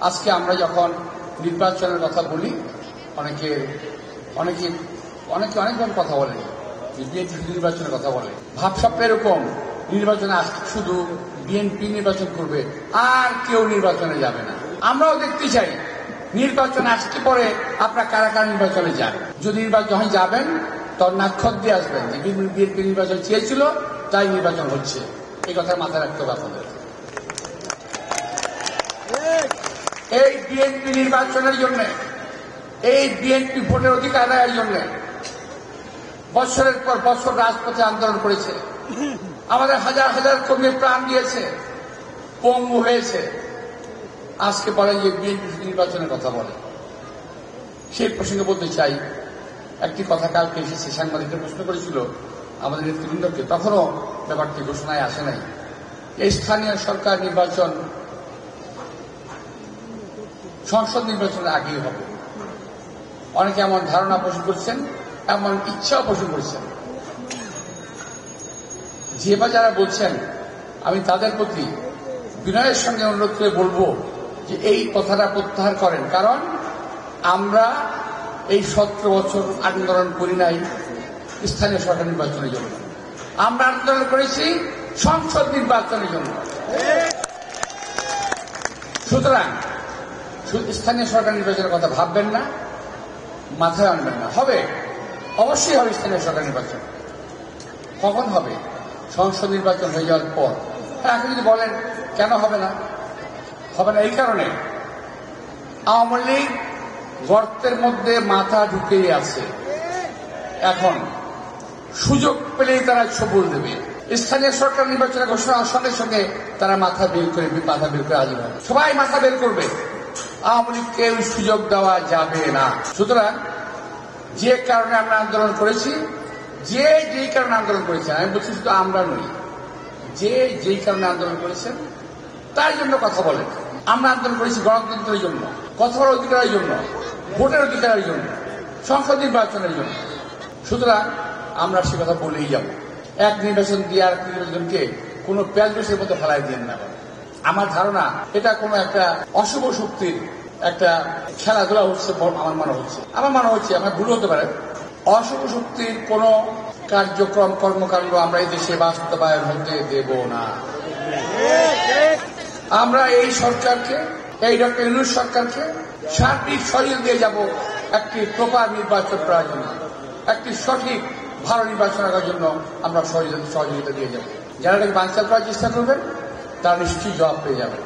আজকে আমরা যখন নির্বাচনের কথা বলি অনেকে অনেকবার কথা বলে, বিএনপি নির্বাচনের কথা বলে, ভাবসাবটা এরকম নির্বাচনে আসলে শুধু বিএনপি নির্বাচন করবে আর কেউ নির্বাচনে যাবে না। আমরাও দেখতে চাই নির্বাচন আসতে পরে আপনারা কারা কারা নির্বাচনে যান। যদি নির্বাচন যাবেন তখন নাক্ষর দিয়ে আসবেন যে বিএনপি নির্বাচন চেয়েছিল তাই নির্বাচন হচ্ছে, এই কথা মাথায় রাখতে হবে আপনাদের। এই বিএনপি নির্বাচনের জন্য, এই বিএনপি ভোটের অধিকার আদায়ের জন্য বছরের পর বছর রাজপথে আন্দোলন করেছে, আমাদের হাজার হাজার কর্মী প্রাণ দিয়েছে, পঙ্গু হয়েছে। আজকে বলে যে বিএনপি নির্বাচনের কথা বলে। সেই প্রসঙ্গে বলতে চাই, একটি কথা কালকে এসেছে, সাংবাদিকরা প্রশ্ন করেছিল আমাদের নেতৃবৃন্দকে, তখনও ব্যাপারটি ঘোষণায় আসে নাই। এই স্থানীয় সরকার নির্বাচন সংসদ নির্বাচনের আগেই হবে। অনেকে এমন ধারণা পোষণ করছেন, এমন ইচ্ছাও পোষণ করছেন। যে বা যারা বলছেন, আমি তাদের প্রতি বিনয়ের সঙ্গে অনুরোধ করে বলবো যে এই কথাটা প্রত্যাহার করেন। কারণ আমরা এই 17 বছর আন্দোলন করি নাই স্থানীয় সরকার নির্বাচনের জন্য, আমরা আন্দোলন করেছি সংসদ নির্বাচনের জন্য। সুতরাং স্থানীয় সরকার নির্বাচনের কথা ভাববেন না, মাথায় আনবেন না। হবে, অবশ্যই হবে স্থানীয় সরকার নির্বাচন। কখন হবে? সংসদ নির্বাচন হয়ে যাওয়ার পর। এখন যদি বলেন কেন হবে না, হবে না এই কারণে আওয়ামী লীগ গর্তের মধ্যে মাথা ঢুকেই আছে। এখন সুযোগ পেলেই তারা সবুজ দেবে। স্থানীয় সরকার নির্বাচনের ঘোষণার সঙ্গে সঙ্গে তারা মাথা বের করে হাজির হবে, সবাই মাথা বের করবে। আওয়ামী লীগকে ওই সুযোগ দেওয়া যাবে না। সুতরাং যে কারণে আমরা আন্দোলন করেছি, যেই কারণে আন্দোলন করেছেন, আমি বলছি শুধু আমরা নই, যেই কারণে আন্দোলন করেছেন তার জন্য কথা বলেন। আমরা আন্দোলন করেছি গণতন্ত্রের জন্য, কথা বলার অধিকারের জন্য, ভোটের অধিকারের জন্য, সংসদ নির্বাচনের জন্য। সুতরাং আমরা সে কথা বলেই যাব। এক নির্বাচন দিয়ে আর নির্বাচনকে কোনো প্যালবেসের মধ্যে ফেলাই দিন না। আমার ধারণা এটা কোনো একটা অশুভ শক্তির একটা খেলাধুলা হচ্ছে, আমার মনে হচ্ছে, আমার ভুল হতে পারে। অশুভ শক্তির কোন কার্যক্রম কর্মকাণ্ড আমরা এই দেশে বাস্তবায়ন হতে দেব না। আমরা এই সরকারকে, এই ডক্টর ইউনূস সরকারকে সার্বিক সহযোগিতা দিয়ে যাব একটি প্রপার নির্বাচন করার জন্য, একটি সঠিক ভালো নির্বাচন করার জন্য আমরা সহযোগিতা দিয়ে যাব। যারা এটাকে বানচাল করার চেষ্টা করবেন তারা নিশ্চয়ই জবাব পেয়ে যাবেন।